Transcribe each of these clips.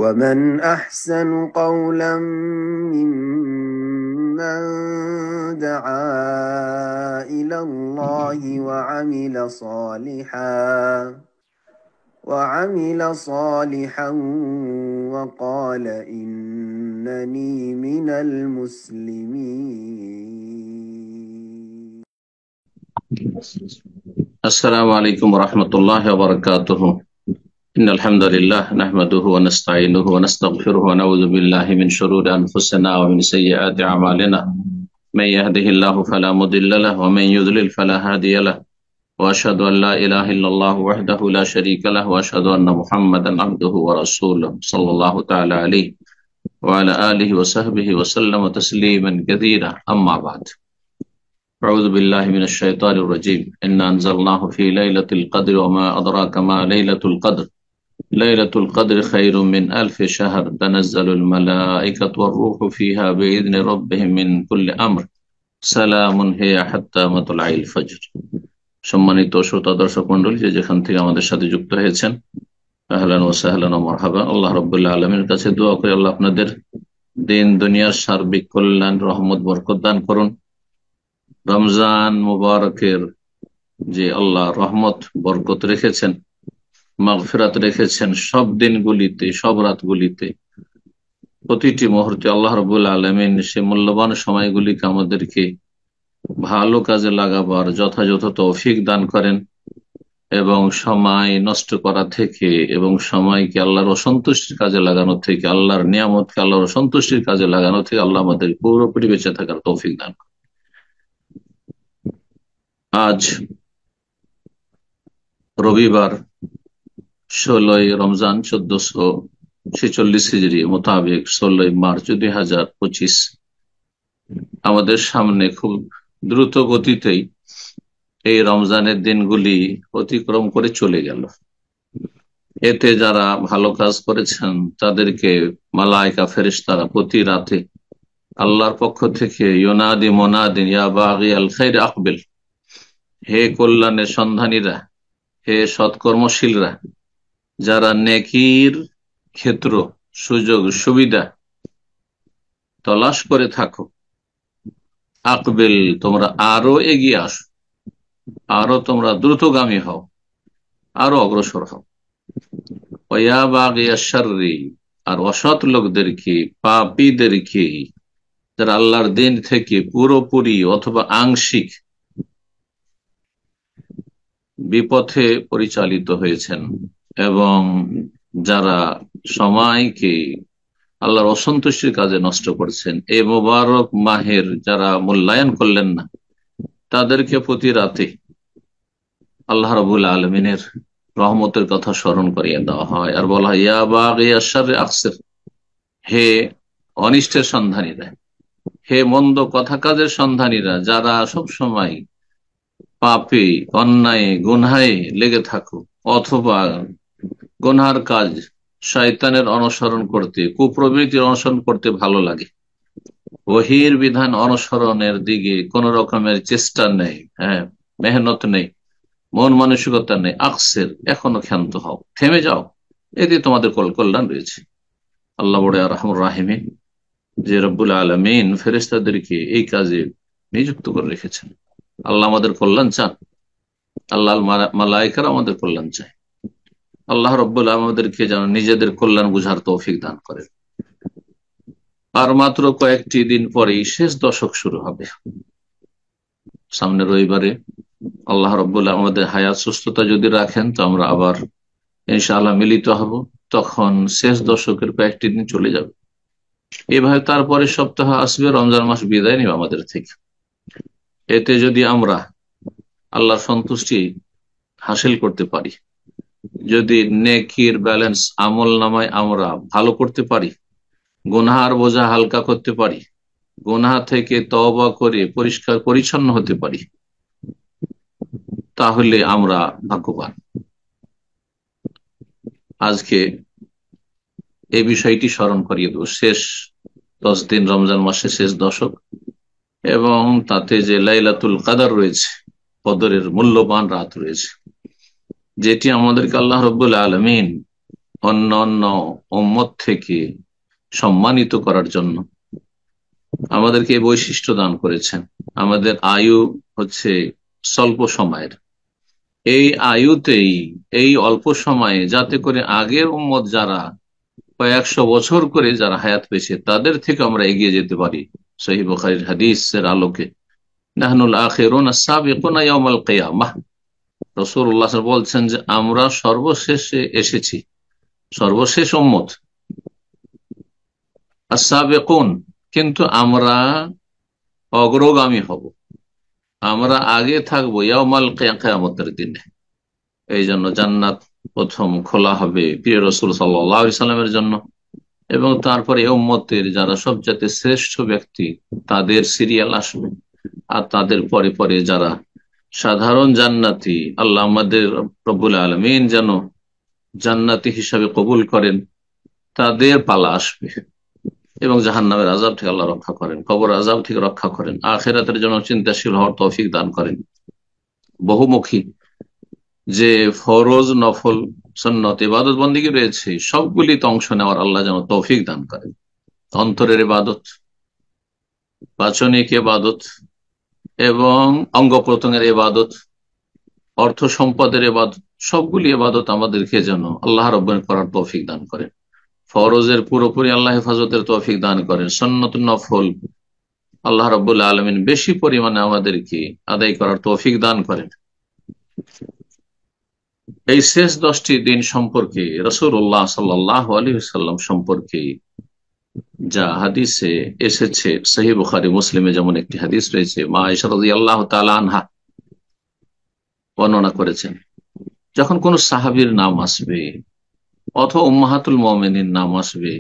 ومن أحسن قولا ممن دعا إلى الله وعمل صالحا وقال إنني من المسلمين. السلام عليكم ورحمة الله وبركاته. إن الحمد لله نحمده ونستعينه ونستغفره ونعوذ بالله من شرور أنفسنا ومن سيئات أعمالنا من يهده الله فلا مضل له ومن يضلل فلا هادي له وأشهد أن لا إله إلا الله وحده لا شريك له وأشهد أن محمدا عبده ورسوله صلى الله تعالى عليه وعلى آله وصحبه وسلم تسليما كثيرا. أما بعد، أعوذ بالله من الشيطان الرجيم. إنا أنزلناه في ليلة القدر وما أدراك ما ليلة القدر ليلة القدر خير من 1000 شهر تنزل الملائكة والروح فيها بإذن ربهم من كل أمر سلام هي حتى مطلع الفجر. সম্মানিত শ্রোতা দর্শক মণ্ডলী, যেখান থেকে আমাদের সাথে যুক্ত হয়েছেন, আহলান ওয়া সাহলান ওয়া মারহাবা। আল্লাহ রাব্বুল আলামিনের কাছে দোয়া করি আল্লাহ আপনাদের দিন দুনিয়ার সার্বিক কল্যাণ, রহমত, বরকত দান করুন। রমজান মুবারকের যে আল্লাহ রহমত বরকত রেখেছেন, মাগফিরাত রেখেছেন, সব দিনগুলিতে, সব রাতগুলিতে, প্রতিটি মুহূর্তে আল্লাহ রাব্বুল আলামিন সে মূল্যবান সময়গুলিকে আমাদেরকে ভালো কাজে লাগাবার যথাযথ তৌফিক দান করেন এবং সময় নষ্ট করা থেকে এবং সময়কে আল্লাহর অসন্তুষ্টির কাজে লাগানো থেকে, আল্লাহর নিয়ামতকে আল্লাহর অসন্তুষ্টির কাজে লাগানো থেকে আল্লাহ আমাদের পুরোপুরি বেঁচে থাকার তৌফিক দান করেন। আজ রবিবার 16 রমজান 1446 হিজরি মোতাবেক 16 মার্চ 2025 আমাদের সামনে খুব দ্রুত গতিতেই এই রমজানের দিনগুলি অতিক্রম করে চলে গেল। এতে যারা ভালো কাজ করেছেন তাদেরকে মালায়েকা ফেরেশতারা প্রতি রাতে আল্লাহর পক্ষ থেকে ইউনাদি মুনাদিন ইয়া বাগি আল খাইর আকবিল, হে কল্যাণের সন্ধানীরা, হে সৎকর্মশীলরা, যারা নেকির ক্ষেত্র, সুযোগ সুবিধা তলাশ করে থাকো, আকবিল, তোমরা আরো এগিয়ে আসো, আরো তোমরা দ্রুতগামী হও, আরো অগ্রসর হও। ওয়া বাগিয়া শাররি, আর অসৎ লোকদেরকে, পাপীদেরকে, যারা আল্লাহর দিন থেকে পুরোপুরি অথবা আংশিক বিপথে পরিচালিত হয়েছেন এবং যারা সময়কে আল্লাহর অসন্তুষ্টির কাজে নষ্ট করছেন, এই মোবারক মাহের যারা মূল্যায়ন করলেন না, তাদেরকে প্রতি রাতে আল্লাহ রাব্বুল আলামিনের রহমতের কথা স্মরণ করিয়ে দেওয়া হয় আর বলা হয়, ইয়া বাগিয়া শাররি আকসির, হে অনিষ্টের সন্ধানীরা, হে মন্দ কথা কাজের সন্ধানীরা, যারা সব সময় পাপে, অন্যায়, গুনহায় লেগে থাকো অথবা গুনহার কাজ, শয়তানের অনুসরণ করতে, কুপ্রবৃত্তির অনুসরণ করতে ভালো লাগে, ওহীর বিধান অনুসরণের দিকে কোন রকমের চেষ্টা নেই, মেহনত নেই, মন মানসিকতা নেই, আকসের, এখনো ক্ষান্ত হও, থেমে যাও, এতে তোমাদের কল্যাণ রয়েছে। আল্লাহ বড় রহমান রাহিমিন, যে রব্বুল আলামিন ফেরেশতাদেরকে এই কাজে নিযুক্ত করে রেখেছেন। আল্লাহ আমাদের কল্যাণ চান, আল্লাহ মালায়েকারা আমাদের কল্যাণ চায়। আল্লাহ রব্বুল আমাদেরকে যেন নিজেদের কল্যাণ বুঝার তৌফিক দান করেন। আর মাত্র কয়েকটি দিন পরেই শেষ দশক শুরু হবে। সামনে রবিবারে আল্লাহ রব্বুল আমাদের হায়াত সুস্থতা যদি রাখেন তো আমরা আবার ইনশাআল্লাহ মিলিত হব। তখন শেষ দশকের কয়েকটি দিন চলে যাবে। এভাবে তারপরে সপ্তাহ আসবে, রমজান মাস বিদায় নেবে আমাদের থেকে। এতে যদি আমরা আল্লাহর সন্তুষ্টি হাসিল করতে পারি, যদি নেকির ব্যালেন্স আমল নামায় আমরা ভালো করতে পারি, গুনাহার বোঝা হালকা করতে পারি, গুনাহ থেকে তওবা করে পরিষ্কার পরিচ্ছন্ন হতে পারি, তাহলে আমরা ভাগ্যবান। আজকে এই বিষয়টি স্মরণ করিয়ে দেব। শেষ 10 দিন, রমজান মাসের শেষ দশক, এবং তাতে যে লাইলাতুল কদর রয়েছে, কদরের মূল্যবান রাত রয়েছে, যেটি আমাদেরকে আল্লাহ রাব্বুল আলামিন অন্য অন্য উম্মত থেকে সম্মানিত করার জন্য আমাদেরকে এই বৈশিষ্ট্য দান করেছেন। আমাদের আয়ু হচ্ছে স্বল্প সময়ের, এই আয়ুতেই, এই অল্প সময়ে যাতে করে আগের উম্মত যারা কয়েকশো বছর করে যারা হায়াত পেয়েছে তাদের থেকে আমরা এগিয়ে যেতে পারি। সহিহ বুখারীর হাদিসের আলোকে নাহনুল আখিরুন আস-সাবিকুনা ইয়াউমাল কিয়ামাহ, রাসূলুল্লাহ সাল্লাল্লাহু আলাইহি ওয়াসাল্লাম বলছেন যে আমরা সর্বশেষে এসেছি, সর্বশেষ উম্মত আস-সাবিকুন, কিন্তু আমরা অগ্রগামী হব, আমরা আগে থাকবো ইয়াউমাল কিয়ামতের দিনে। এই জন্য জান্নাত প্রথম খোলা হবে প্রিয় রাসূল সাল্লাল্লাহু আলাইহি সাল্লামের জন্য, এবং তারপরে উম্মতের যারা সবচেয়ে শ্রেষ্ঠ ব্যক্তি তাদের সিরিয়াল আসবে, আর তাদের পরে পরে যারা সাধারণ জান্নাতি, আল্লাহ আমাদের রব্বুল আলামিন যেন জান্নাতি হিসাবে কবুল করেন, তাদের পালা আসবে। এবং জাহান্নামের আযাব থেকে আল্লাহ রক্ষা করেন, কবর আযাব থেকে রক্ষা করেন, আখিরাতের জন্য চিন্তাশীল হওয়ার তৌফিক দান করেন। বহুমুখী যে ফরজ, নফল, সুন্নত, ইবাদত বন্দেগী রয়েছে সবগুলিতে অংশ নেওয়ার আল্লাহ যেন তৌফিক দান করেন। অন্তরের ইবাদত, বাচনিক ইবাদত এবং অঙ্গ প্রত্যঙ্গের ইবাদত, অর্থ সম্পদের ইবাদত, সবগুলি ইবাদত আমাদেরকে যেন আল্লাহ রাব্বুল করার তৌফিক দান করেন। ফরজের পুরোপুরি আল্লাহ হেফাজতের তৌফিক দান করেন, সুন্নত নফল আল্লাহ রাব্বুল আলামিন বেশি পরিমাণে আমাদেরকে আদায় করার তৌফিক দান করেন। এই শেষ 10টি দিন সম্পর্কে রাসূলুল্লাহ সাল্লাল্লাহু আলাইহি ওয়াসাল্লাম সম্পর্কে যা হাদিসে এসেছে, সহিহ বুখারী মুসলিমে যেমন একটি হাদিস রয়েছে, মা আয়েশা রাদিয়াল্লাহু তাআলা আনহা বর্ণনা করেছেন, যখন কোন সাহাবীর নাম আসবে অথবা উম্মাহাতুল মুমিনিন নাম আসবে,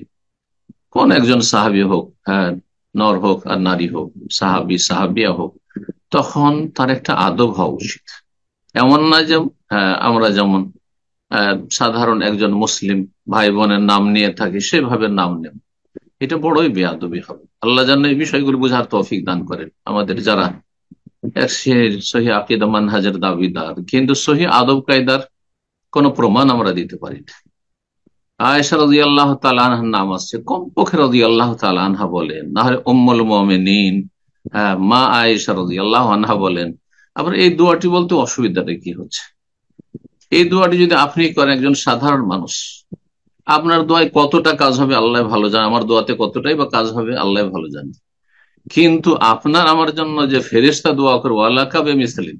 কোন একজন সাহাবী হোক, হ্যাঁ, নর হোক আর নারী হোক, সাহাবী সাহাবিয়া হোক, তখন তার একটা আদব হওয়া উচিত। এমন না যে আমরা যেমন সাধারণ একজন মুসলিম ভাই বোনের নাম নিয়ে থাকি সেভাবে নাম নেব, এটা বড়ই বেয়াদবি হবে। আল্লাহ যেন এই বিষয়গুলো বোঝার তৌফিক দান করেন আমাদের যারা সহি আকীদা মানহাজের দাবিদার, কিন্তু সহি আদব কায়দার কোন প্রমাণ আমরা দিতে পারি না। আয়েশা রাদিয়াল্লাহু তাআলা আনহার নাম আসছে, কমপক্ষে রাদিয়াল্লাহু তাআলা আনহা বলেন, না হয় উম্মুল মুমিনিন মা আয়েশা রাদিয়াল্লাহু আনহা বলেন। আবার এই দোয়াটি বলতে অসুবিধাটা কি হচ্ছে? এই দোয়াটি যদি আপনি করেন, একজন সাধারণ মানুষ, আপনার দোয়ায় কতটা কাজ হবে আল্লাহ ভালো জানে, আমার দোয়াতে কতটাই বা কাজ হবে আল্লাহ ভালো জানে। কিন্তু আপনার আমার জন্য যে ফেরেশতা দোয়া করবো, আল্লাহ কাবে মিসলিন,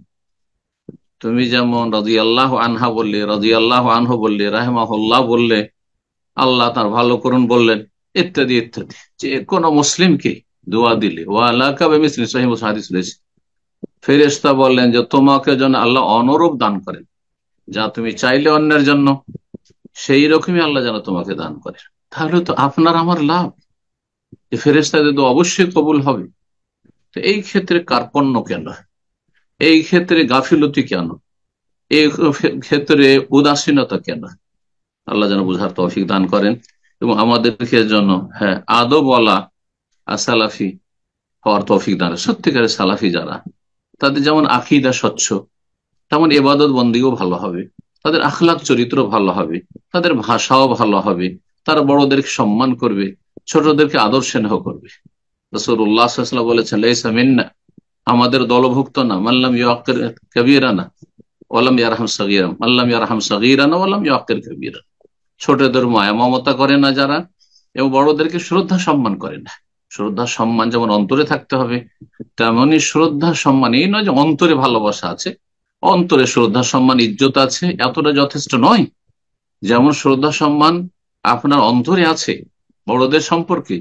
তুমি যেমন রাদিয়াল্লাহু আনহা বললে, রাদিয়াল্লাহু আনহু বললে, রাহিমাহুল্লাহ বললে, আল্লাহ তার ভালো করুন বললেন, ইত্যাদি ইত্যাদি, যে কোনো মুসলিমকে দোয়া দিলে ওয়ালা কাবে মিসলিন, সহিহ মুসলিম হাদিস রয়েছে, ফেরেশতা বললেন যে তোমাকে যেন আল্লাহ অনুরূপ দান করেন, যা তুমি চাইলে অন্যের জন্য সেই রকমই আল্লাহ যেন তোমাকে দান করে। তাহলে তো আপনার আমার লাভ, যে ফেরেশতাদের তো অবশ্যই কবুল হবে। তো এই ক্ষেত্রে কার্পণ্য কেন, এই ক্ষেত্রে গাফিলতি কেন, এই ক্ষেত্রে উদাসীনতা কেন? আল্লাহ যেন বুঝার তৌফিক দান করেন এবং আমাদেরকে যেন আদবওয়ালা সালাফি হওয়ার তৌফিক দান। সত্যিকারের সালাফি যারা, তাদের যেমন আকীদা স্বচ্ছ, তেমন ইবাদত বন্দেগীও ভালো হবে, তাদের আখলাক চরিত্র ভালো হবে, তাদের ভাষাও ভালো হবে, তারা বড়দেরকে সম্মান করবে, ছোটদেরকে আদর স্নেহ করবে। রাসূলুল্লাহ সাল্লাল্লাহু আলাইহি ওয়াসাল্লাম বলেছেন, লাইসা মিন্না, আমাদের দলভুক্ত না, মাল্লাম ইউআক্কির কাবীরানা ওয়ালাম ইয়ারহাম সাগীরানা, মাল্লাম ইয়ারহাম সাগীরানা ওয়ালাম ইউআক্কির কাবীরানা। ছোটদের মায়া মমতা করে না যারা, এবং বড়দেরকে শ্রদ্ধা সম্মান করে না। শ্রদ্ধা সম্মান যেমন অন্তরে থাকতে হবে, তেমনি শ্রদ্ধা সম্মান, এই নয় যে অন্তরে ভালোবাসা আছে, অন্তরে শ্রদ্ধা সম্মান ইজ্জত আছে, এতটা যথেষ্ট নয়। যেমন শ্রদ্ধা সম্মান আপনার অন্তরে আছে বড়দের সম্পর্কে,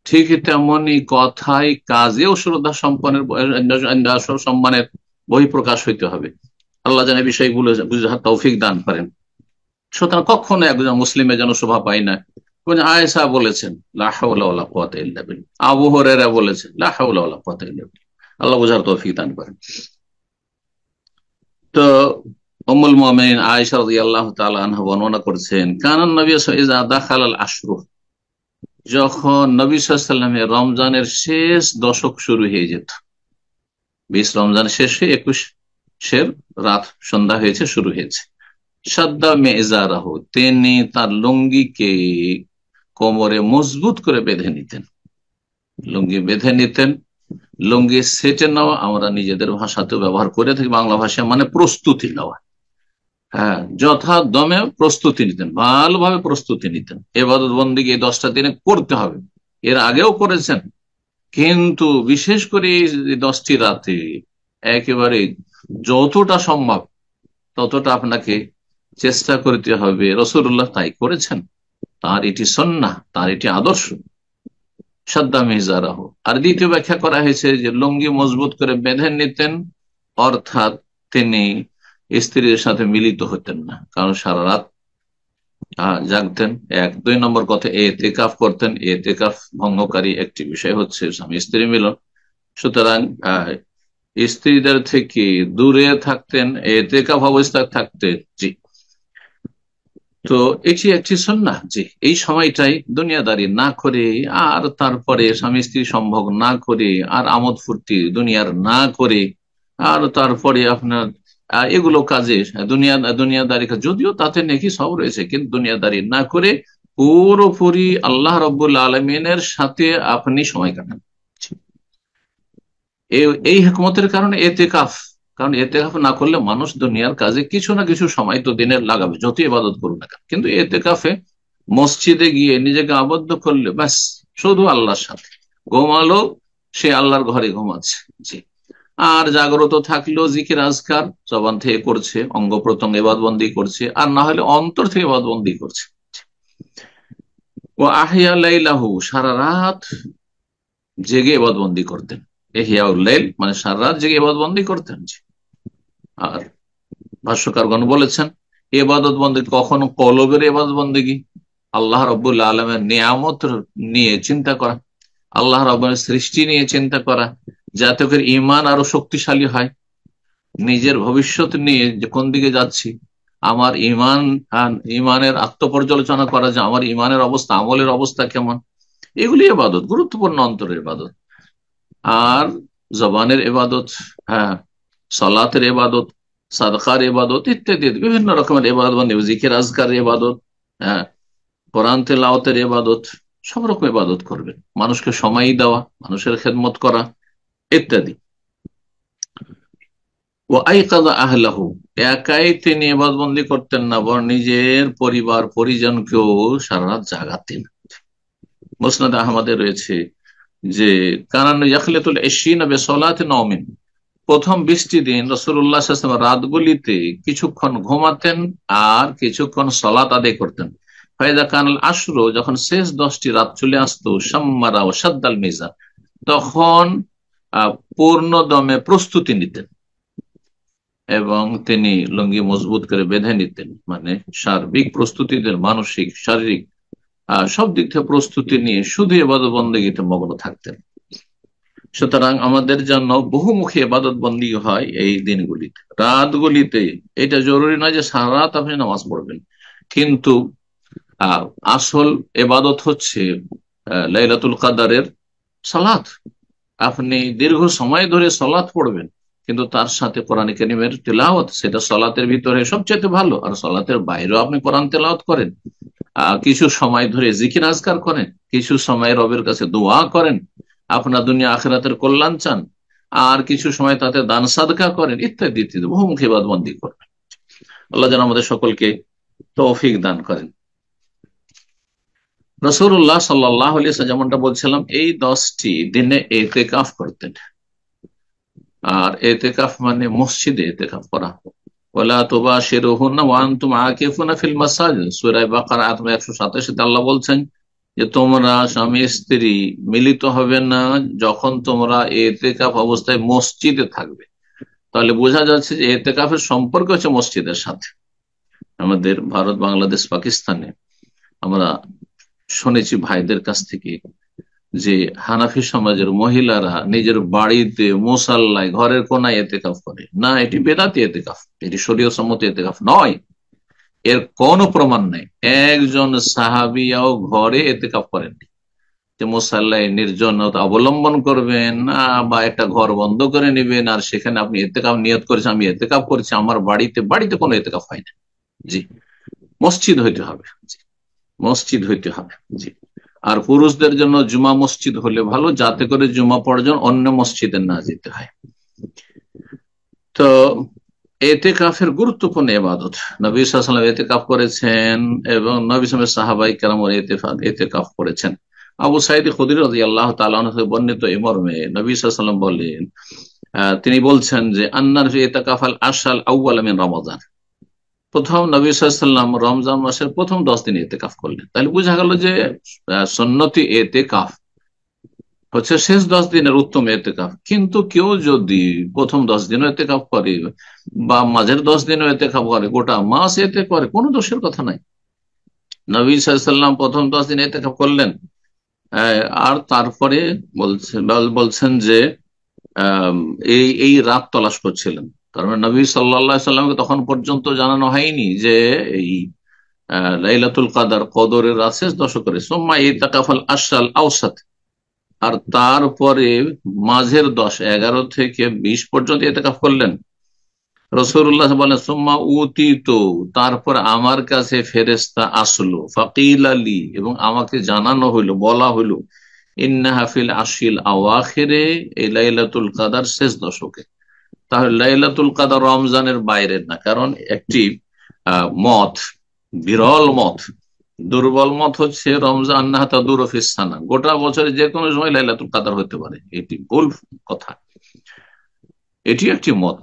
ঠিক তেমনি কথায় কাজেও শ্রদ্ধা সম্মানের বহিঃপ্রকাশ হইতে হবে। আল্লাহ যেন এই বিষয়গুলো বুঝার তৌফিক দান করেন। সুতরাং কখনো একজন মুসলিমের যেন শোভা পায় না আয়েশা বলেছেন লা হাওলা ওয়ালা কুওয়াতা ইল্লা বিল্লাহ, আবু হুরায়রা বলেছেন লা হাওলা ওয়ালা কুওয়াতা ইল্লা বিল্লাহ। আল্লাহ বুঝার তৌফিক দান করেন। তো উম্মুল মুমিনিন আয়েশা রাদিয়াল্লাহু তাআলা আনহা বর্ণনা করছেন, কানান নবী ইযা দাখালাল আশরু, যখন নবী সাল্লাল্লাহু আলাইহি ওয়াসাল্লামের রমজানের শেষ দশক শুরু হয়ে যেত, 20 রমজান শেষে 21 রাত সন্ধ্যা হয়েছে, শুরু হয়েছে, সাদ্দা মেজারাহ, তিনি তার লুঙ্গিকে কোমরে মজবুত করে বেঁধে নিতেন। লুঙ্গি বেঁধে নিতেন। লুঙ্গি সেটে নেওয়া আমরা নিজেদের ভাষাতেও ব্যবহার করে থাকি, বাংলা ভাষা মানে প্রস্তুতি নেওয়া। হ্যাঁ, যথা দমে প্রস্তুতি নিতেন, ভালোভাবে প্রস্তুতি নিতেন। এবাদত বন্দেগী এই 10টা দিনে করতে হবে, এর আগেও করেছেন, কিন্তু বিশেষ করে এই 10টি রাতে একেবারে যতটা সম্ভব ততটা আপনাকে চেষ্টা করতে হবে। রাসূলুল্লাহ তাই করেছেন, তার এটি সুন্নাহ, তার এটি আদর্শ। সাদ্দা মিজারাহ। আর দ্বিতীয় ব্যাখ্যা করা হয়েছে যে লুঙ্গি মজবুত করে বেঁধে নিতেন, অর্থাৎ তিনি স্ত্রীর সাথে মিলিত হতেন না, কারণ সারা রাত জাগতেন। 1-2 নম্বর কথা, এতেকাফ করতেন। এতেকাফ ভঙ্গকারী একটি বিষয় হচ্ছে স্বামী স্ত্রী মিলন। সুতরাং স্ত্রীদের থেকে দূরে থাকতেন, এতেকাফ অবস্থায় থাকতেন। জি, তো এটি একটি সুন্নাহ। জি, এই সময়টাই দুনিয়াদারি না করে, আর তারপরে স্বামী স্ত্রী সম্ভোগ না করে, আর আমোদ ফুর্তি দুনিয়ার না করে, আর তারপরে আপনার এগুলো কাজে দুনিয়াদারি যদিও তাতে নাকি সব রয়েছে, কিন্তু দুনিয়াদারি না করে পুরোপুরি আল্লাহ রাব্বুল আলামিনের সাথে আপনি সময় কাটান। এই হিকমতের কারণে এতেকাফ, কারণ এতেকাফ না করলে মানুষ দুনিয়ার কাজে কিছু না কিছু সময় তো দিনের লাগাবে, যত ইবাদত করুন না কেন। কিন্তু এতেকাফে মসজিদে গিয়ে নিজেকে আবদ্ধ করলে ব্যাস, শুধু আল্লাহর সাথে। ঘুমালো, সে আল্লাহর ঘরে ঘুমাচ্ছে। জি, আর জাগ্রত থাকলেও জিকির আজকার জবান থেকে করছে, অঙ্গ প্রত্যঙ্গ ইবাদতবন্দি করছে, আর না হলে অন্তর থেকে ইবাদতবন্দি করছে। ও আহিয়া লাইলাহু, সারা রাত জেগে ইবাদতবন্দি করতেন। ইহইয়াউল লাইল মানে সারা রাত জেগে ইবাদতবন্দি করতেন। আর ভাষ্যকারগণ বলেছেন, এবাদত বন্দী কখনো কলবের এবাদত বন্দেগী, আল্লাহ রাব্বুল আলামিনের নিয়ামত নিয়ে চিন্তা করা, আল্লাহ রাব্বুলের সৃষ্টি নিয়ে চিন্তা করা, যাতে করে ইমান আরো শক্তিশালী হয়, নিজের ভবিষ্যৎ নিয়ে যে কোন দিকে যাচ্ছি, আমার ইমানের আত্মপর্যালোচনা করা, যে আমার ইমানের অবস্থা, আমলের অবস্থা কেমন। এগুলি ইবাদত, গুরুত্বপূর্ণ অন্তরের ইবাদত। আর জবানের ইবাদত, হ্যাঁ, সালাতের ইবাদত, সাদকার ইবাদত ইত্যাদি বিভিন্ন রকমের ইবাদত, জিকির আজকার ইবাদত, হ্যাঁ, কোরআন তেলাওয়াতের ইবাদত, সব রকম ইবাদত করবেন। মানুষকে সময় দেওয়া, মানুষের খেদমত করা ইত্যাদি। ও আইকাযা আহলাহু, একাই তিনি ইবাদতবন্দি করতেন না, বরং নিজের পরিবার পরিজনকেও সারা রাত জাগাতেন। মুসনাদ আহমদে রয়েছে যে কানান ইয়াখলিতুল ইশরিনা বিসসালাতি নাওমিন, প্রথম 20টি দিন রাসূলুল্লাহ সাল্লাল্লাহু আলাইহি ওয়াসাল্লাম রাতগুলিতে কিছুক্ষণ ঘুমাতেন আর কিছুক্ষণ সালাত আদায় করতেন। ফায়দা কানাল আশরু, যখন শেষ 10টি রাত চলে আসতো, শাম্মারা ও সাদ্দাল মিজান, তখন পূর্ণ দমে প্রস্তুতি নিতেন এবং তিনি লুঙ্গি মজবুত করে বেঁধে নিতেন। মানে সার্বিক প্রস্তুতি দেন, মানসিক শারীরিক সব দিক থেকে প্রস্তুতি নিয়ে শুধু ইবাদত বন্দেগীতে মগ্ন থাকতেন। সুতরাং আমাদের জন্য বহুমুখী ইবাদত বন্দী হয় এই দিনগুলিতে, রাতগুলিতে। এটা জরুরি নয় যে সারা রাত আপনি নামাজ পড়বেন, কিন্তু আসল ইবাদত হচ্ছে লাইলাতুল কদরের সালাত। আপনি দীর্ঘ সময় ধরে সালাত পড়বেন, কিন্তু তার সাথে কোরআন কারীমের তেলাওয়াত, সেটা সালাতের ভিতরে সবচেয়ে ভালো। আর সালাতের বাইরেও আপনি কোরআন তেলাওয়াত করেন, কিছু সময় ধরে জিকির আজকার করেন, কিছু সময় রবের কাছে দোয়া করেন, আপনার দুনিয়া আখিরাতের কল্যাণ চান, আর কিছু সময় তাতে দান সাদকা করেন, ইত্যাদি ইত্যাদি বহুমুখী ইবাদতবন্দি করবেন। আল্লাহ যেন আমাদের সকলকে তৌফিক দান করেন। রাসূলুল্লাহ সাল্লাল্লাহু আলাইহি ওয়াসাল্লাম যেমনটা বলছিলাম, এই 10টি দিনে ইতিকাফ করতেন। আর ইতিকাফ মানে মসজিদে ইতিকাফ করা। ওয়ালা তুবাশিরুহুন্না ওয়া আনতুম আকিফুনা ফিল মাসাজিদ, সূরা বাকারা আয়াত 127 আল্লাহ বলছেন যে তোমরা স্বামী স্ত্রী মিলিত হবে না যখন তোমরা ইতিকাফ অবস্থায় মসজিদে থাকবে। তাহলে বোঝা যাচ্ছে যে ইতিকাফের সম্পর্ক হচ্ছে মসজিদের সাথে। আমাদের ভারত, বাংলাদেশ, পাকিস্তানে আমরা শুনেছি ভাইদের কাছ থেকে যে হানাফি সমাজের মহিলারা নিজের বাড়িতে মুসাল্লায় ঘরের কোনায় ইতিকাফ করে না। এটি বেদাতি ইতিকাফ, এটি শরীয়ত সম্মত ইতিকাফ নয়, এর কোনো প্রমাণ নেই। একজন সাহাবিয়াও ঘরে ইতিকাফ করেননি যে মুসাল্লায় নির্জনতা অবলম্বন করবেন বা একটা ঘর বন্ধ করে নেবেন আর সেখানে আপনি ইতিকাফ নিয়ত করেছেন, আমি ইতিকাফ করছি আমার বাড়িতে। বাড়িতে কোনো ইতিকাফ হয় না। জি, মসজিদ হইতে হবে, মসজিদ হইতে হবে। জি, আর পুরুষদের জন্য জুমা মসজিদ হলে ভালো, যাতে করে জুমা পড়ার জন্য অন্য মসজিদে না যেতে হয়। তো এতেকাফের গুরুত্বপূর্ণ ইবাদত, নবী সাল্লাল্লাহু আলাইহি ওয়াসাল্লাম এতেকাফ করেছেন এবং নবী সাল্লাল্লাহু সাহাবায়ে কেরাম এতেকাফ করেছেন। আবু সাঈদ খুদরী রাদিয়াল্লাহু তাআলা আনহু বর্ণিত এই মর্মে নবী সাল্লাল্লাহু আলাইহি ওয়াসাল্লাম বলেন, তিনি বলছেন যে আন্নার ফি ইতিকাফাল আশাল আউয়াল মিন রমাদান, প্রথম নবী সাল্লাল্লাহু আলাইহি ওয়াসাল্লাম রমজান মাসের প্রথম 10 দিন ইতিকাফ করলেন। তাহলে বোঝা গেল যে সুন্নতি ইতিকাফ হচ্ছে শেষ 10 দিনের উত্তম এতেকাফ। কিন্তু কেউ যদি প্রথম 10 দিনও এতেকাফ করে বা মাঝের 10 দিনও এতেকাফ করে, গোটা মাস এতে করে, কোনো দোষের কথা নাই। নবী সাল্লাল্লাহু আলাইহি ওয়াসাল্লাম প্রথম 10 দিন এতেকাফ করলেন, আর তারপরে বলছেন যে এই এই রাত তলাশ করছিলেন। কারণ নবী সাল্লাল্লাহু আলাইহি সাল্লামকে তখন পর্যন্ত জানানো হয়নি যে এই লাইলাতুল কাদার, কদরের রাত শেষ দশকের। সুম্মা ইতাকাফাল আশরাল আওসাত, আর তারপরে মাঝের 10, 11 থেকে 20 পর্যন্ত ইতিকাফ করলেন। রাসূলুল্লাহ বলেন সুম্মা উতিতু, তারপর আমার কাছে ফেরেশতা আসলো, ফাকিল আলী, এবং আমাকে জানানো হইলো, বলা হইলো, ইন্নাহা ফিল আশিল আওয়াখিরে, এই লাইলাতুল কাদার শেষ দশকে। তাহলে লাইলাতুল কাদার রমজানের বাইরের না, কারণ একটি মত, বিরল মত, দুর্বল মত হচ্ছে রমজান না তাদুরু ফিস সানা, গোটা বছরে যে কোনো সময় লাইলাতুল কাদার হতে পারে। এটি ভুল কথা। এটি একটি মত,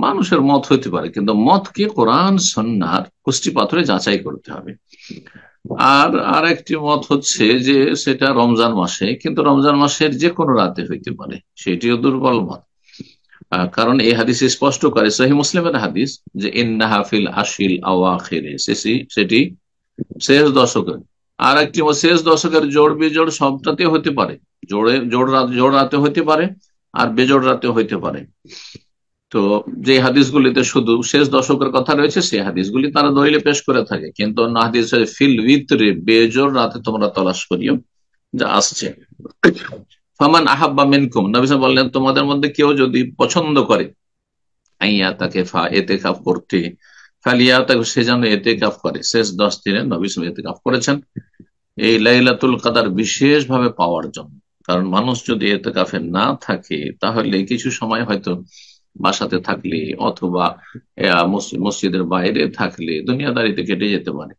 মানুষের মত হইতে পারে, কিন্তু মতকে কোরআন সুন্নাহর কুষ্টি পাথরে যাচাই করতে হবে। আর একটি মত হচ্ছে যে সেটা রমজান মাসে, কিন্তু রমজান মাসের যে কোনো রাতে হইতে পারে, সেটিও দুর্বল মত। কারণ এই হাদিস স্পষ্ট করে, সহিহ মুসলিমের হাদিস, যে ইন্নাহা ফিল আশিল আওয়াখিরে, সেটি শেষ দশকের। আর একটি শেষ দশকের জোড় বেজোড় সবটাতে হতে পারে, জোড় রাতে হতে পারে আর বেজোড় রাতে হইতে পারে। তো যে হাদিসগুলিতে শুধু শেষ দশকের কথা রয়েছে, সেই হাদিসগুলি তারা দলিলে পেশ করে থাকে, কিন্তু অন্য হাদিস ফিল ভিতরে বেজোড় রাতে তোমরা তলাশ করিও, যা আসছে। ফামান আহাব্বা মিনকুম, নবী সাল্লাল্লাহু আলাইহি ওয়াসাল্লাম বললেন, তোমাদের মধ্যে কেউ যদি পছন্দ করে আইয়া তাকে ইতিকাফ করতে, ফালিয়া তাকে, সে যেন ইতিকাফ করে। শেষ 10 দিনে নবী সাল্লাল্লাহু আলাইহি ওয়াসাল্লাম ইতিকাফ করেছেন এই লাইলাতুল কদর বিশেষ ভাবে পাওয়ার জন্য। কারণ মানুষ যদি ইতিকাফে না থাকে, তাহলে কিছু সময় হয়তো বাসাতে থাকলে অথবা মসজিদের বাইরে থাকলে দুনিয়াদারিতে কেটে যেতে পারে,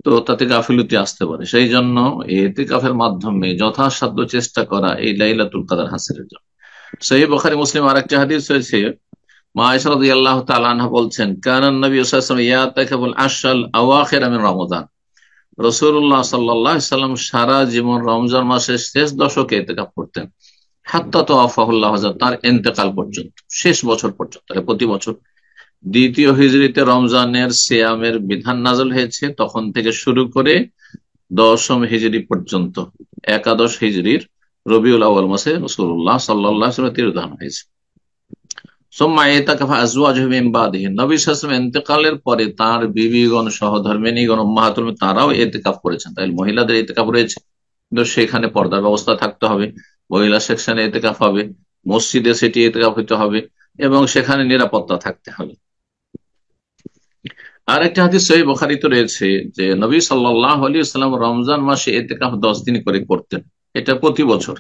তো তাতে গাফিলতি আসতে পারে। সেই জন্য ইতিকাফের মাধ্যমে যথাসাধ্য চেষ্টা করা এই লাইলাতুল কদর হাসিলের জন্য। সহিহ বুখারী মুসলিম আরেকটি হাদিস রয়েছে, মা আয়েশা রাদিয়াল্লাহু তাআলা আনহা বলছেন, কানান নবী সাল্লাল্লাহু আলাইহি ওয়াসাল্লাম ইয়াতাকাফুল আশরাল আওয়াখির মিন রমাদান, রাসূলুল্লাহ সাল্লাল্লাহু আলাইহি ওয়াসাল্লাম সারা জীবন রমজান মাসের শেষ দশকে ইতিকাফ করতেন, হাত্তা তাওয়াফাহুল্লাহ, তার ইন্তেকাল পর্যন্ত, শেষ বছর পর্যন্ত। প্রতি বছর দ্বিতীয় হিজরিতে রমজানের সিয়ামের বিধান নাযিল হয়েছে, তখন থেকে শুরু করে 10ম হিজরি পর্যন্ত, একাদশ হিজরির রবিউল আউয়াল মাসে রাসূলুল্লাহ সাল্লাল্লাহু আলাইহি ওয়াসাল্লাম তিরোধান হয়েছে। সুম্মা ইতাকাফা আজওয়াজুহু মিন বাদিহি, নবী সাল্লাল্লাহু আলাইহি ওয়াসাল্লাম ইন্তেকালের পরে তার বিবিগণ, সহধর্মিণীগণ, উম্মাহাতুল মুমিনিন, তারাও ইতিকাফ করেছেন। তাই মহিলাদের ইতিকাফ রয়েছে, কিন্তু সেখানে পর্দার ব্যবস্থা থাকতে হবে, মহিলা সেকশনে ইতিকাফ হবে, মসজিদে সেটি ইতিকাফ হতে হবে এবং সেখানে নিরাপত্তা থাকতে হবে। আর একটা হাদিস সহিহ বুখারীতে রয়েছে যে নবী সাল্লাল্লাহু আলাইহি ওয়াসাল্লাম রমজান মাসে ইতিকাফ 10 দিন করে করতেন, এটা প্রতি বছর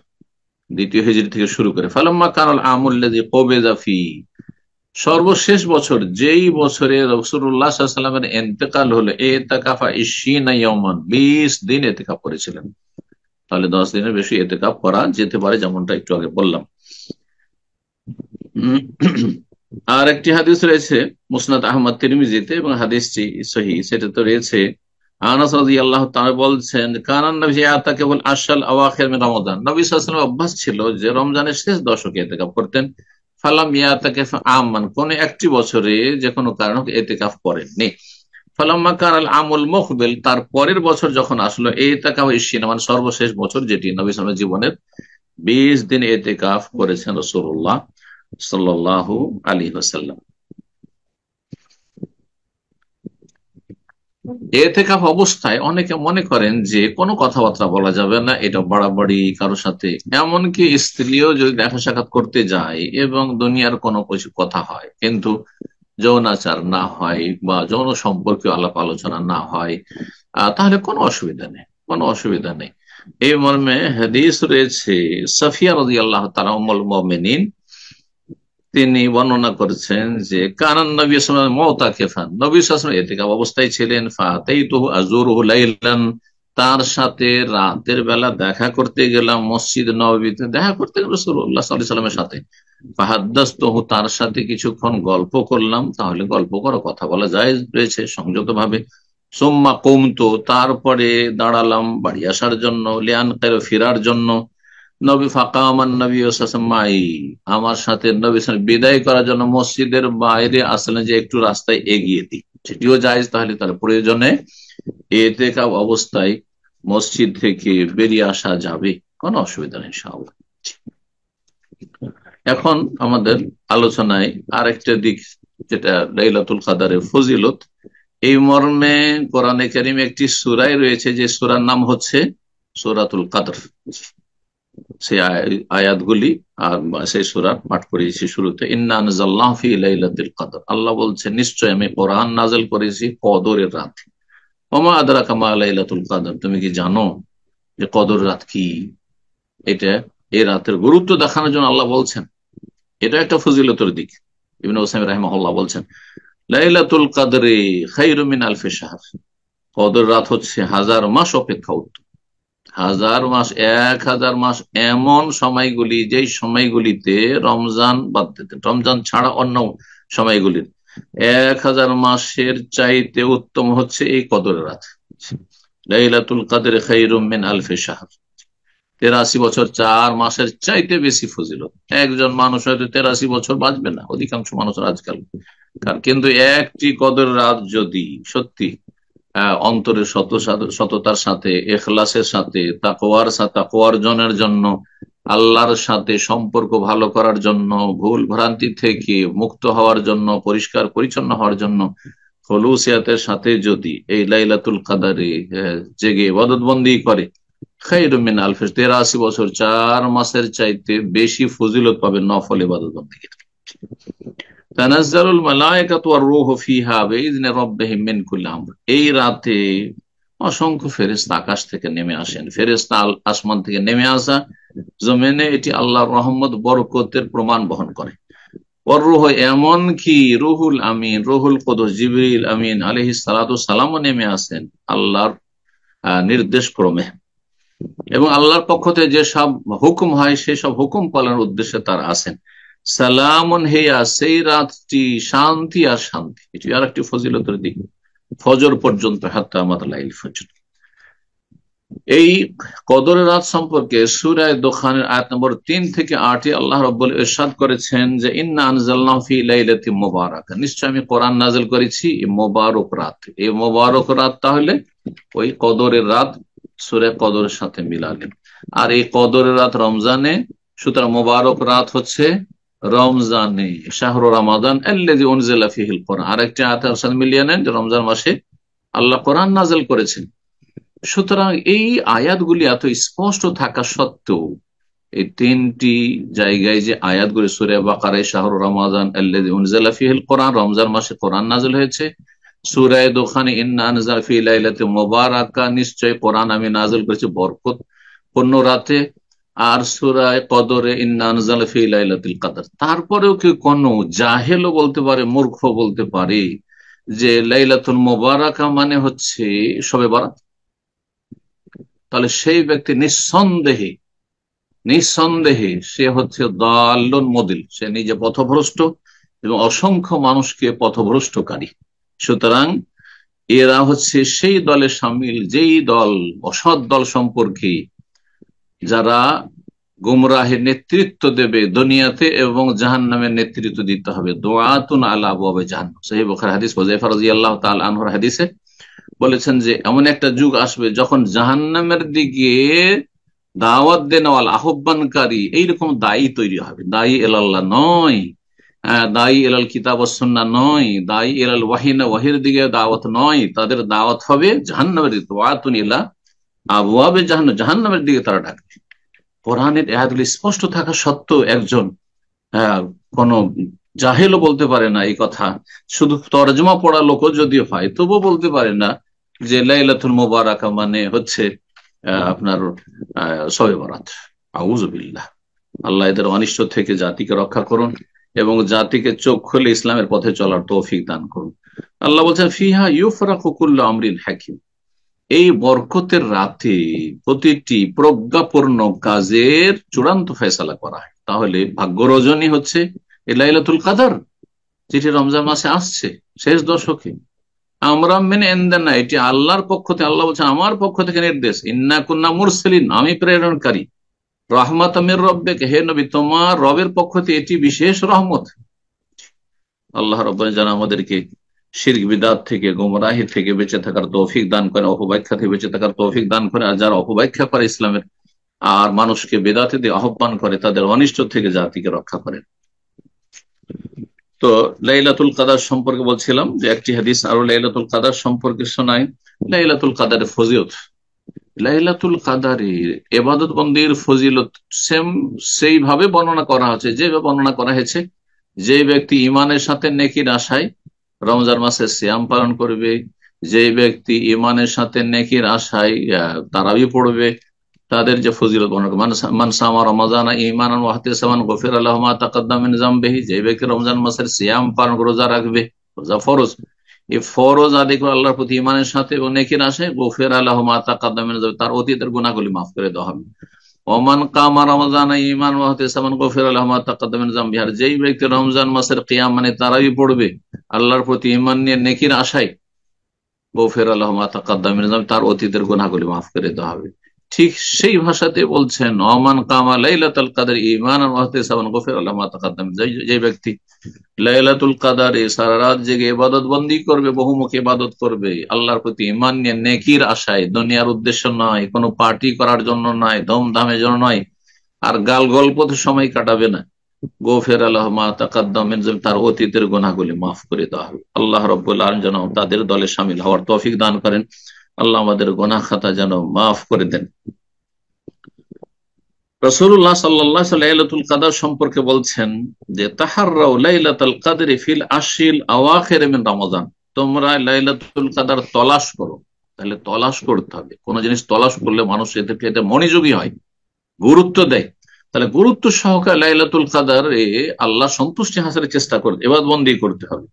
দ্বিতীয় হিজরি থেকে শুরু করে। ফালাম্মা কানাল আমুল্লাযী কুবিযা ফি, সর্বশেষ বছর, যেই বছরে রাসূলুল্লাহ সাল্লাল্লাহু আলাইহি ওয়াসাল্লামের ইন্তেকাল হলো, ইতিকাফা 20 ইয়াওমান, 20 দিন ইতিকাফ করেছিলেন। তাহলে 10 দিনের বেশি ইতিকাফ করা যেতে পারে, যেমনটা একটু আগে বললাম। আর একটি হাদিস রয়েছে মুসনাদ আহমদ তিরমিজিতে, এবং হাদিসটি সহিহ, সেটা তো রয়েছে, আনাস রাদিয়াল্লাহু তাআলা বলছেন, কানান নবী ইয়াতাকাফুল আশরাল আওয়াখির মিন রমাদান, নবী সাল্লাল্লাহু আলাইহি ওয়াসাল্লাম অভ্যাস ছিল যে রমজানের শেষ দশকে ইতিকাফ করতেন। ফালাম ইয়াতাকাফ আমান, কোন একটি বছরে যে কোনো কারণে ইতিকাফ করেননি। ফালাম্মা কানাল আমুল মুকবিল, তার পরের বছর যখন আসলো, ইতিকাফ 20, মানে সর্বশেষ বছর, যেটি নবী সাল্লাল্লাহু আলাইহি ওয়াসাল্লামের জীবনের 20 দিন ইতিকাফ করেছেন রাসূলুল্লাহ সাল্লাল্লাহু আলাইহি ওয়াসাল্লাম। ইতিকাফ অবস্থায় অনেকে মনে করেন যে কোনো কথাবার্তা বলা যাবে না, এটা বাড়াবাড়ি কারোর সাথে, এমনকি স্ত্রীও যদি দেখা সাক্ষাৎ করতে যায় এবং দুনিয়ার কোনো কিছু কথা হয়, কিন্তু যৌনাচার না হয় বা যৌন সম্পর্কে আলাপ আলোচনা না হয়, তাহলে কোনো অসুবিধা নেই, কোনো অসুবিধা নেই। এই মর্মে হাদিস রয়েছে, সাফিয়া রাদিয়াল্লাহু তাআলা উম্মুল মুমিনিন তিনি বর্ণনা করেছেন যে কানান নবী সাল্লাল্লাহু আলাইহি ওয়াসাল্লাম মুতাকিফান, নবী সাল্লাল্লাহু আলাইহি ওয়াসাল্লাম ইতিকাফ অবস্থায় ছিলেন। ফাতাইতুহু আযুরুহু লাইলান, তার সাথে রাতের বেলা দেখা করতে গেলাম, মসজিদ নববীতে দেখা করতে গেলাম রাসূলুল্লাহ সাল্লাল্লাহু আলাইহি ওয়াসাল্লামের সাথে। ফাহাদ্দাসতুহু, তার সাথে কিছুক্ষণ গল্প করলাম, তাহলে গল্প করো, কথা বলা যায় রয়েছে সংযত ভাবে। সুম্মা কুমতু, তারপরে দাঁড়ালাম বাড়ি আসার জন্য, লিয়ানকির, ফেরার জন্য। নবী ফাঁকা আমার নবী মাই, আমার সাথে নবী বিদায় করার জন্য মসজিদের বাইরে আসলেন, যে একটু রাস্তায় এগিয়ে দিই, সেটিও জায়েজ। তাহলে তার প্রয়োজনে এতেকাফ অবস্থায় মসজিদ থেকে বেরিয়ে আসা যাবে, কোনো অসুবিধা নেই ইনশাআল্লাহ। এখন আমাদের আলোচনায় আরেকটা দিক, যেটা লাইলাতুল কাদরের ফজিলত, এই মর্মে কোরআনে কারিমে একটি সূরায় রয়েছে, যে সূরার নাম হচ্ছে সূরাতুল কদর। সেই আয়াতগুলি আর সেই সূরা পাঠ করেছি শুরুতে, ইন্না আনজালনাহু ফি লাইলাতুল কদর। আল্লাহ বলছেন, নিশ্চয় আমি কোরআন নাযিল করেছি কদরের রাতে। ওমা আদরাকা মা লাইলাতুল কদর, তুমি কি জানো যে কদর রাত কি? এটা এই রাতের গুরুত্ব দেখানোর জন্য আল্লাহ বলছেন, এটা একটা ফজিলতের দিক। ইবনে উসাইমিন রাহিমাহুল্লাহ বলছেন, লাইলাতুল কদরে খায়রুম মিন আলফি শাহর, কদর রাত হচ্ছে 1000 মাস অপেক্ষা উত্তম। 1000 মাস, 1000 মাস এমন সময়গুলি, যেই সময়গুলিতে রমজান বাদ দিতে, রমজান ছাড়া অন্য সময়গুলির 1000 মাসের চাইতে উত্তম হচ্ছে এই কদরের রাত। লাইলাতুল কদরে খায়রুম মিন আলফি শাহর, 83 বছর 4 মাসের চাইতে বেশি ফজিলত। একজন মানুষ হয়তো 83 বছর বাঁচবে না, অধিকাংশ মানুষের আজকাল, কিন্তু একটি কদর রাত যদি সত্যি অন্তরের সততার সাথে, এখলাসের সাথে, তাকওয়া অর্জনের জন্য, আল্লাহর সাথে সম্পর্ক ভালো করার জন্য, ভুল ভ্রান্তি থেকে মুক্ত হওয়ার জন্য, পরিষ্কার পরিচ্ছন্ন হওয়ার জন্য খলুসিয়াতের সাথে যদি এই লাইলাতুল কদরে জেগে ইবাদতবন্দি করে, খায়রুম মিন আলফি, 83 বছর 4 মাসের চাইতে বেশি ফজিলত পাবে নফল ইবাদতবন্দি। তানাজ্জালুল মালায়েকাতু ওয়ার রূহু ফিহা বিইذনি রাব্বিহিম মিন কুল্লি আমর, এই রাতে অসংখ্য ফেরেশতা আকাশ থেকে নেমে আসেন। ফেরেশতা আসমান থেকে নেমে আসা জমিনে, এটি আল্লাহর রহমত বরকতের প্রমাণ বহন করে। ওয়ার রূহ, এমন কি রুহুল আমিন, রুহুল কুদুস জিবরিল আমিন আলাইহিস সালাতু সালামও নেমে আসেন আল্লাহর নির্দেশ ক্রমে, এবং আল্লাহর পক্ষ থেকে যে সব হুকুম হয় সেই সব হুকুম পালনের উদ্দেশ্যে তারা আসেন। সালামুন হিয়া, সেই রাতটি শান্তি আর শান্তি, এটি আর একটি ফজিলতের দিক, ফজর পর্যন্ত, হাত্তা মাতলাইল ফজর। এই কদরের রাত সম্পর্কে সূরা দোখানের আয়াত নম্বর 3 থেকে 8 আল্লাহ রাব্বুল ইরশাদ করেছেন যে ইন্না আনজালনাহু ফি লাইলাতিন মুবারাকা, নিশ্চয় আমি কোরআন নাযিল করেছি মোবারক রাত। এই মোবারক রাত তাহলে ওই কদরের রাত, সূরা কদরের সাথে মিলালেন। আর এই কদরের রাত রমজানে, সুতরাং মোবারক রাত হচ্ছে রমজানে, শাহরু রমাদান আল্লাযী উনজিলা ফীহিল কোরআন। আরেকটি আয়াতের সাথে মিলিয়ে নেন যে রমজান মাসে আল্লাহ কোরআন নাযিল করেছেন। সুতরাং এই আয়াতগুলি এত স্পষ্ট থাকা সত্ত্বেও, এই 3টি জায়গায় যে আয়াতগুলি সূরা বাকারায় শাহরু রমাদান আল্লাযী উনজিলা ফীহিল কোরআন, রমজান মাসে কোরআন নাযিল হয়েছে। সূরা দোখানে ইন্না আনজালনা ফি লাইলাতিন মুবারাকা, নিশ্চয় কোরআন আমি নাযিল করেছি বরকতপূর্ণ রাতে। আর সূরা কদরে ইন্না আনজালনা ফি লাইলাতুল কদর। তারপরেও কি কোন জাহেলও বলতে পারে, মূর্খ বলতে পারে যে লাইলাতুল মুবারাকা মানে হচ্ছে শবে বরাত, তাহলে সেই ব্যক্তি নিঃসন্দেহে সে হচ্ছে দাল্লুন মুদিল, সে নিজে পথভ্রষ্ট এবং অসংখ্য মানুষকে পথভ্রষ্টকারী। সুতরাং এরা হচ্ছে সেই দলে সামিল, যেই দল, অসৎ দল সম্পর্কে যারা গুমরাহের নেতৃত্ব দেবে দুনিয়াতে, এবং জাহান্নামের নেতৃত্ব দিতে হবে। দুআতুন আলা আবওয়াবে জাহান্নাম, সহিহ বুখারী হাদিস, হুযায়ফা রাদিয়াল্লাহু তাআলা আনহুর হাদিসে বলেছেন যে এমন একটা যুগ আসবে যখন জাহান্নামের দিকে দাওয়াত দেনওয়াল, আহ্বানকারী এইরকম দায়ী তৈরি হবে। দায়ী ইলাল্লাহ নয়, দায়ী ইলাল কিতাব ওয়াস সুন্নাহ নয়, দায়ী ইলাল ওয়াহির দিকে দাওয়াত নয়, তাদের দাওয়াত হবে জাহান্নামের দিকে। দুআতুন ইলা আবওয়াবে জাহান্নাম, জাহান্নামের দিকে তারা ডাকবে। কোরআনের আয়াতগুলি স্পষ্ট থাকা সত্ত্বেও একজন কোন জাহেলও বলতে পারে না এই কথা, শুধু তরজমা পড়া লোকও যদি হয় তবুও বলতে পারে না যে লাইলাতুল মুবারাকা মানে হচ্ছে আপনার শবে বরাত। আউযু বিল্লাহ। আল্লাহ এদের অনিষ্ট থেকে জাতিকে রক্ষা করুন এবং জাতিকে চোখ খুলে ইসলামের পথে চলার তৌফিক দান করুন। আল্লাহ বলছেন ফিহা ইউফরাকু কুল্লু আমরিন হাকিম, এই বরকতের রাতে প্রতিটি প্রজ্ঞাপূর্ণ কাজের চূড়ান্ত ফয়সালা করা হয়। তাহলে ভাগ্য রজনী হচ্ছে এই লাইলাতুল কাদর, যেটি রমজান মাসে আসছে শেষ দশকে। আমরা মেনে এনদেন না, এটি আল্লাহর পক্ষ থেকে, আল্লাহ বলছেন আমার পক্ষ থেকে নির্দেশ, ইন্না কুন্না মুরসালিন, আমি প্রেরণকারী, রহমত আমির রব্বে, হে নবী তোমার রবের পক্ষ থেকে এটি বিশেষ রহমত। আল্লাহ রব্বানি যেন আমাদেরকে শিরক বিদআত থেকে, গুমরাহি থেকে বেঁচে থাকার তৌফিক দান করে, অপব্যাখ্যা থেকে বেঁচে থাকার তৌফিক দান করে। আর যারা অপব্যাখ্যা করে ইসলামের আর মানুষকে বেদাতে দিয়ে আহ্বান করে, তাদের অনিষ্ট থেকে জাতিকে রক্ষা করেন। তো লাইলাতুল কাদার সম্পর্কে বলছিলাম যে একটি হাদিস আরো লাইলাতুল কাদার সম্পর্কে শোনায়। লাইলাতুল কাদারের ফজিলত, লাইলাতুল কাদারের ইবাদত বন্দির ফজিলত সেইভাবে বর্ণনা করা হচ্ছে, যেভাবে বর্ণনা করা হয়েছে যে ব্যক্তি ইমানের সাথে নেকির আশায় রমজান মাসে সিয়াম পালন করবে, যে ব্যক্তি ইমানের সাথে নেকির আশায় তারাবি পড়বে, তাদের যে ফজিলত বর্ণনা, মানসামা রমজান ঈমানান ওয়া ইহতিসাবান গুফিরা লাহু মা তাকাদ্দাম মিন যামবিহি, যে ব্যক্তি রমজান মাসের সিয়াম পালন করে, রোজা রাখবে, রোজা ফরজ, এই ফরজ আদায় করে আল্লাহর প্রতি ইমানের সাথে এবং নেকির আশায়, গুফিরা লাহু মা তাকাদ্দাম মিন যামবিহি, তার অতীতের গুনাহগুলি মাফ করে দেওয়া হবে। ওমান কামা রমজান ঈমানান ওয়া ইহতিসাবান গুফিরা লাহু মা তাকাদ্দাম মিন যামবিহি, আর যেই ব্যক্তি রমজান মাসের কিয়াম মানে তারাবি পড়বে আল্লাহর প্রতি ঈমান নিয়ে নেকির আশায়, গুফিরা লাহু মা তাকাদ্দাম মিন যামবিহি, তার অতীতের গুনাহগুলি মাফ করে দেওয়া হবে। ঠিক সেই ভাষাতে বলছেন ওমান কামা লাইলাতুল কদর ঈমানান ওয়া ইহতিসাবান গুফিরা লাহু মা তাকাদ্দাম, যে ব্যক্তি লাইলাতুল কদরে সারা রাত জেগে ইবাদত বন্দি করবে, বহুমুখী ইবাদত করবে, আল্লাহর প্রতি ঈমান নিয়ে নেকির আশায়, দুনিয়ার উদ্দেশ্য নয়, কোনো পার্টি করার জন্য নয়, ধুমধামের জন্য নয়, আর গাল গল্পতে সময় কাটাবে না, গুফিরা লাহু মা তাকাদ্দাম মিন যামবিহি, তার অতীতের গুনাহগুলি মাফ করে দেওয়া হবে। আল্লাহ রাব্বুল আলামিন যেন তাদের দলে শামিল হওয়ার তৌফিক দান করেন। আল্লাহ আমাদের গুনাহ খাতা যেন মাফ করে দেন। রাসূলুল্লাহ সাল্লাল্লাহু আলাইহি ওয়াসাল্লাম লাইলাতুল কদর সম্পর্কে বলছেন যে তাহাররাউ লাইলাতুল কদরি ফিল আশরিল আওয়াখির মিন রমাদান, তোমরা লাইলাতুল কদর তলাশ করো। তাহলে তলাশ করতে হবে, কোন জিনিস তলাশ করলে মানুষ এতে মনোযোগী হয়, গুরুত্ব দেয়। তাহলে গুরুত্ব সহকারে লাইলাতুল কদর আল্লাহ সন্তুষ্টি হাসিলের চেষ্টা করতে, ইবাদতবন্দি করতে হবে।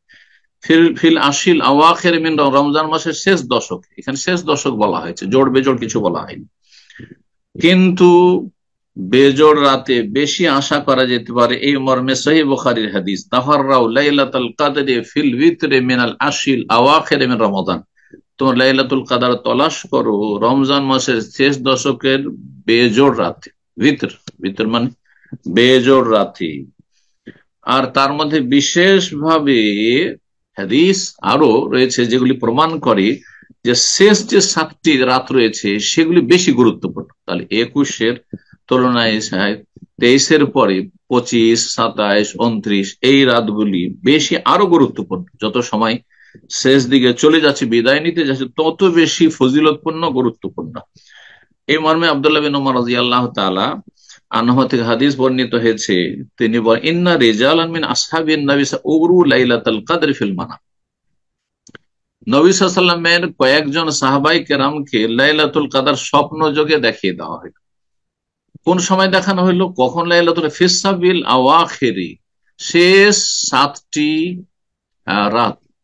ফিল আশিল আওয়াখির মিন, রমজান মাসের শেষ দশক, এখানে শেষ দশক বলা হয়েছে, জোড় বেজোড় কিছু বলা হয়নি। কিন্তু বেজোড় রাতে বেশি আশা করা যেতে পারে, এই মর্মে সহিহ বুখারীর হাদিস, তাহাররাউ লাইলাতুল কদরি ফিল ভিতরে মিনাল আশিল আওয়াখির মিন রমাদান, তোমরা লাইলাতুল কদর তলাশ করো রমজান মাসের শেষ দশকের বেজোড় রাতে। ভিতর মানে বেজোড় রাতে। আর তার মধ্যে বিশেষভাবে হাদিস আরো রয়েছে যেগুলি প্রমাণ করে যে শেষ যে 7টি রাত রয়েছে সেগুলি বেশি গুরুত্বপূর্ণ। তাহলে 21-এর তুলনায় 23-এর পরে 25, 27, 29 এই রাতগুলি বেশি আরো গুরুত্বপূর্ণ। যত সময় শেষ দিকে চলে যাচ্ছে, বিদায় নিতে যাচ্ছে, তত বেশি ফজিলতপূর্ণ, গুরুত্বপূর্ণ। এই মর্মে আব্দুল্লাহ বিন উমর রাদিয়াল্লাহু তাআলা আনহু থেকে হাদিস বর্ণিত হয়েছে, তিনি বলেন ইন্না রিজালান মিন আসহাবিন নবী উরু লাইলাতুল কদর ফিল মানাম, নবী সাল্লাল্লাহু আলাইহি ওয়াসাল্লামের কয়েকজন সাহাবায়ে কেরামকে লাইলাতুল কদর স্বপ্ন যোগে দেখিয়ে দেওয়া হলো। কোন সময় দেখানো হইলো, কখন? লাইলাতুল ফিসাবিল আওয়াখিরি, শেষ 7টি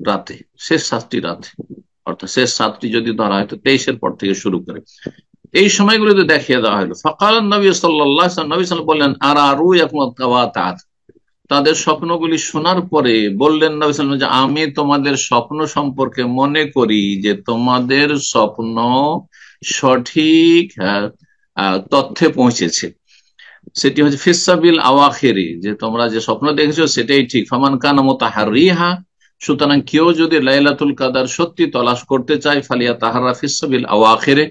রাতে, শেষ 7টি রাতে, অর্থাৎ শেষ 7টি যদি ধরা হয় তো 23-এর পর থেকে শুরু করে এই সময়গুলোতে দেখিয়ে দেওয়া হলো। ফাকাল নবী সাল্লাল্লাহু আলাইহি ওয়াসাল্লাম, নবী সাল্লাল্লাহু আলাইহি ওয়াসাল্লাম বললেন আরা রুয়াকুম তাওয়াতাত, তাদের স্বপ্নগুলি শোনার পরে বললেন নবী সাল্লাল্লাহু আলাইহি ওয়াসাল্লাম যে আমি তোমাদের স্বপ্ন সম্পর্কে মনে করি যে তোমাদের স্বপ্ন সঠিক তথ্যে পৌঁছেছে। সেটি হচ্ছে ফিসাবিল আওয়াখিরি, যে তোমরা যে স্বপ্ন দেখেছো সেটাই ঠিক। ফামান কানা মুতাহাররিহা, সুতরাং কেউ যদি লাইলাতুল কদর সত্যি তলাশ করতে চায়, ফালিয়া তাহারা ফিসাবিল আওয়াখিরে,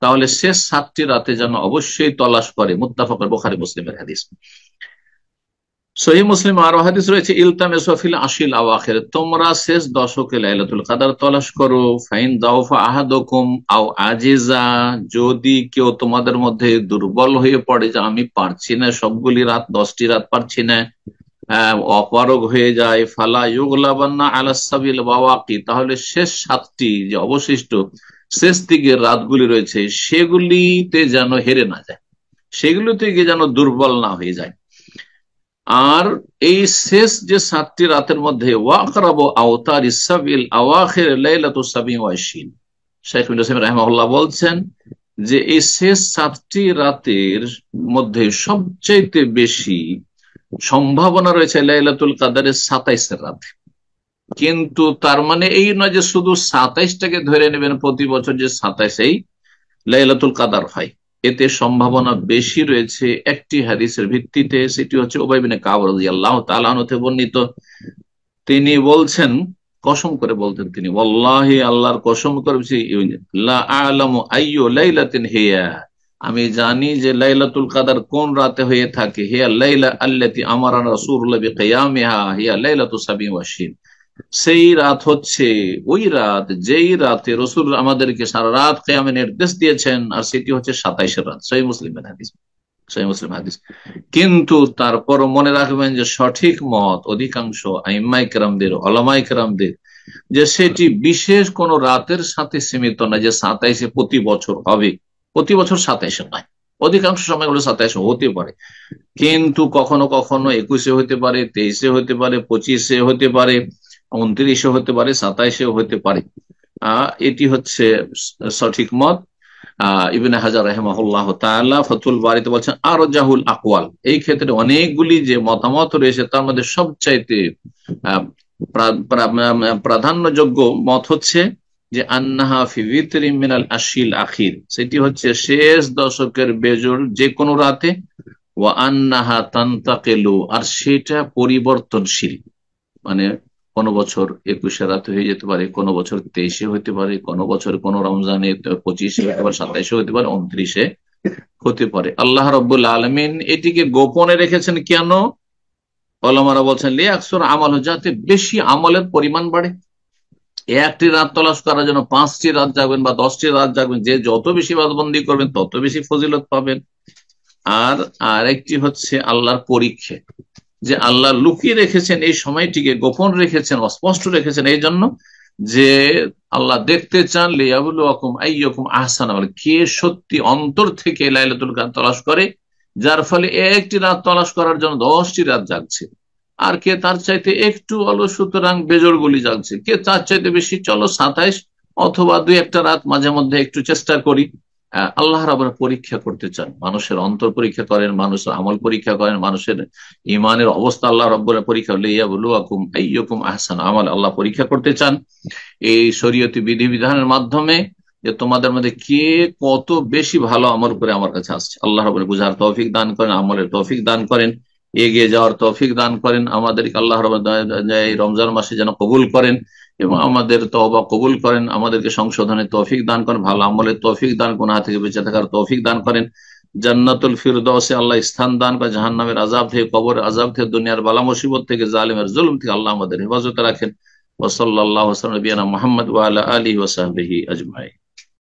তাহলে শেষ 7টি রাতে যেন অবশ্যই তলাশ করে। মুত্তাফাক বুখারী মুসলিমের হাদিস। সহিহ মুসলিম আরো হাদিস রয়েছে ইলতামিসু ফিল আশিল আওয়াখির, তোমরা শেষ দশকে লাইলাতুল কদর তলাশ করো। ফাইন দাউফা আহাদুকুম আও আজিজা, যদি কেউ তোমাদের মধ্যে দুর্বল হয়ে পড়ে যে আমি পারছি না সবগুলি রাত, 10টি রাত পারছি না, অপারগ হয়ে যায়, ফালা ইউগলাবান্না আলা সাবিল বাওয়াকি, তাহলে শেষ 7টি যে অবশিষ্ট শেষ দিকের রাতগুলি রয়েছে সেগুলিতে যেন হেরে না যায়, সেগুলিতে গিয়ে যেন দুর্বল না হয়ে যায়। আর এই শেষ যে 7টি রাতের মধ্যে ওয়াকরাবু আওতার ইসাবিল আওয়াখির লাইলাতুস সাবি ওয়া ইশরিন, শেখ ইবনে তাইমিয়া রাহিমাহুল্লাহ বলছেন যে এই শেষ 7টি রাতের মধ্যে সবচেয়ে বেশি সম্ভাবনা রয়েছে লাইলাতুল কাদারের 27 রাতে। কিন্তু তার মানে এই নয় যে শুধু 27টাকে ধরে নেবেন প্রতি বছর যে 27এই লাইলাতুল কাদার হয়, এতে সম্ভাবনা বেশি রয়েছে একটি হাদিসের ভিত্তিতে, সেটি হচ্ছে উবাই বিন কাব রাদিয়াল্লাহু তাআলা আনহু থেকে বর্ণিত। তিনি বলছেন, কসম করে বলতেন তিনি, ওয়াল্লাহি আল্লাহর কসম করেছি, লা আ'লামু আইয়ু লাইলাতিন হিয়া, আমি জানি যে লাইলাতুল কাদার কোন রাতে হয়ে থাকে, হিয়া লাইলা আল্লাতী আমারানা রাসূলুল্লাহ বিকিয়ামিহা হিয়া লাইলাতুস সাবি ওয়া ইশরিন, সেই রাত হচ্ছে ওই রাত যেই রাতে রসুল আমাদেরকে সারা রাত কিয়ামে নির্দেশ দিয়েছেন, আর সেটি হচ্ছে 27 রাত। সহিহ মুসলিমের হাদিস, সহিহ মুসলিম হাদিস। কিন্তু তারপর মনে রাখবেন যে সঠিক মত অধিকাংশ আইম্মায়ে কেরামদের, উলামায়ে কেরামদের, যে সেটি বিশেষ কোন রাতের সাথে সীমিত না যে 27 প্রতি বছর হবে, প্রতি বছর 27 নয়, অধিকাংশ সময় হলো 27 হতে পারে, কিন্তু কখনো কখনো 21 হতে পারে, 23 হতে পারে, 25 হতে পারে, 29 হতে পারে, 27 হতে পারে। এটি হচ্ছে সঠিক মত। ইবনে হাজার রাহিমাহুল্লাহ তাআলা ফাতুল বারীতে বলছেন আরজাহুল আকওয়াল, এই ক্ষেত্রে অনেকগুলি যে মতামত রয়েছে তার মধ্যে সবচাইতে প্রাধান্যযোগ্য মত হচ্ছে যে আন্নাহা ফি বিতরিন মিনাল আশিল আখির, সেটি হচ্ছে শেষ দশকের বেজোড় যে কোনো রাতে, ওয়া আন্নাহা তান্তাকিলু, আর সেটা পরিবর্তনশীল, মানে কোন বছর 21 রাতে হয়ে যেতে পারে, কোন বছর 23 হতে পারে, কোন বছর কোন রমজানে 25 হতে পারে, 27 হতে পারে, 29 হতে পারে। আল্লাহ রাব্বুল আলামিন এটিকে গোপনে রেখেছেন কেন? ওলামারা বলছেন লিয়াকসুর আমাল, যাতে বেশি আমলের পরিমাণ বাড়ে। একটি রাত তলাশ করার জন্য 5টি রাত জাগবেন বা 10টি রাত জাগবেন, যে যত বেশি বাদবন্দি করবেন তত বেশি ফজিলত পাবেন। আর আরেকটি হচ্ছে আল্লাহর পরীক্ষা, যে আল্লাহ লুকিয়ে রেখেছেন এই সময়টিকে, গোপন রেখেছেন, অস্পষ্ট রেখেছেন এই জন্য যে আল্লাহ দেখতে চান লিয়াবলুয়াকুম আইয়ুকুম আহসানু আমালা, কে সত্যি অন্তর থেকে লাইলাতুল কাদর তলাশ করে, যার ফলে একটি রাত তলাশ করার জন্য 10টি রাত জাগছে, আর কে তার চাইতে একটু অলস সুতরাং বেজোড় গুলি জাগছে, কে তার চাইতে বেশি চলো 27 অথবা 2-1টা রাত মাঝে মধ্যে একটু চেষ্টা করি। আল্লাহ রাব্বুল পরীক্ষা করতে চান, মানুষের অন্তর পরীক্ষা করেন, মানুষের আমল পরীক্ষা করেন, মানুষের ইমানের অবস্থা আল্লাহ রাব্বুল পরীক্ষা লিয়াবলুয়াকুম আইয়ুকুম আহসানু আমালা, আল্লাহ পরীক্ষা করতে চান এই শরীয়তি বিধিবিধানের মাধ্যমে, যে তোমাদের মধ্যে কে কত বেশি ভালো আমল করে আমার কাছে আসছে। আল্লাহ রাব্বুল বুঝার তৌফিক দান করেন, আমলের তৌফিক দান করেন, এগিয়ে যাওয়ার তৌফিক দান করেন, আমাদেরকে আল্লাহ রাব্বুল এই রমজান মাসে যেন কবুল করেন এবং আমাদের তওবা কবুল করেন, আমাদেরকে সংশোধনের তৌফিক দান করেন, ভালো আমলের তৌফিক দান, গুনাহ থেকে বেঁচে থাকার তৌফিক দান করেন, জান্নাতুল ফিরদাউসে আল্লাহ স্থান দান করেন, জাহান্নামের আযাব থেকে, কবরের আযাব থেকে, দুনিয়ার বালা মুসিবত থেকে, জালিমের জুলুম থেকে আল্লাহ আমাদের হেফাজতে রাখেন। ওয়া সাল্লাল্লাহু আলা নবিয়িনা মুহাম্মদ ওয়া আলা আলিহি ওয়া সাহবিহি আজমাইন।